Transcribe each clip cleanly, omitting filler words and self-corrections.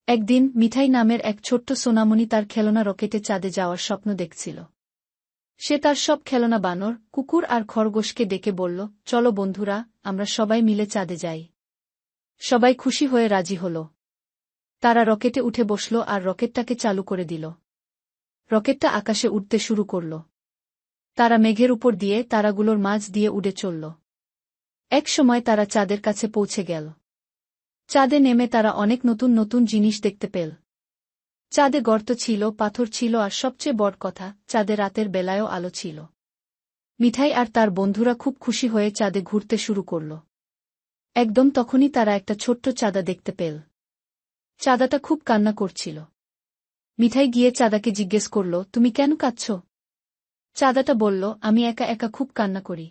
একদিন মিঠাই নামের এক ছোট্ট সোনামণি তার খেলনা রকেটে চাঁদে যাওয়ার স্বপ্ন দেখছিল। সে তার সব খেলনা বানর, কুকুর আর খরগোশকে ডেকে বলল, চলো বন্ধুরা, আমরা সবাই মিলে চাঁদে যাই। সবাই খুশি হয়ে রাজি হল। তারা রকেটে উঠে বসল আর রকেটটাকে চালু করে দিল। রকেটটা আকাশে উড়তে শুরু করল। তারা মেঘের উপর দিয়ে তারাগুলোর মাঝ দিয়ে উড়ে চলল। এক সময় তারা চাঁদের কাছে পৌঁছে গেল। চাঁদে নেমে তারা অনেক নতুন নতুন জিনিস দেখতে পেল। চাঁদে গর্ত ছিল, পাথর ছিল আর সবচেয়ে বড় কথা, চাঁদে রাতের বেলায়ও আলো ছিল। মিঠাই আর তার বন্ধুরা খুব খুশি হয়ে চাঁদে ঘুরতে শুরু করল। একদম তখনই তারা একটা ছোট্ট চাঁদা দেখতে পেল। চাঁদাটা খুব কান্না করছিল। মিঠাই গিয়ে চাঁদাকে জিজ্ঞেস করল, তুমি কেন কাঁদছ? চাঁদাটা বলল, আমি একা একা খুব কান্না করি।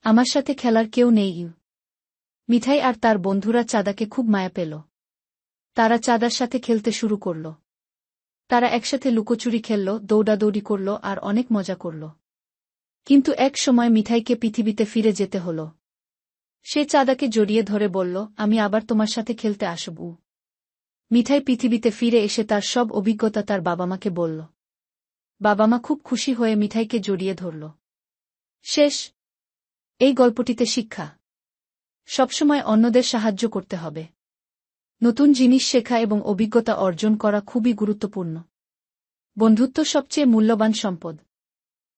আমার সাথে খেলার কেউ নেই। মিঠাই আর তার বন্ধুরা চাঁদাকে খুব মায়া পেল। তারা চাঁদার সাথে খেলতে শুরু করল। তারা একসাথে লুকোচুরি খেলল, দৌড়াদৌড়ি করল আর অনেক মজা করল। কিন্তু এক সময় মিঠাইকে পৃথিবীতে ফিরে যেতে হল। সে চাঁদাকে জড়িয়ে ধরে বলল, আমি আবার তোমার সাথে খেলতে আসব। মিঠাই পৃথিবীতে ফিরে এসে তার সব অভিজ্ঞতা তার বাবা-মাকে বলল। বাবা-মা খুব খুশি হয়ে মিঠাইকে জড়িয়ে ধরল। শেষ। এই গল্পটিতে শিক্ষা: সবসময় অন্যদের সাহায্য করতে হবে। নতুন জিনিস শেখা এবং অভিজ্ঞতা অর্জন করা খুবই গুরুত্বপূর্ণ। বন্ধুত্ব সবচেয়ে মূল্যবান সম্পদ।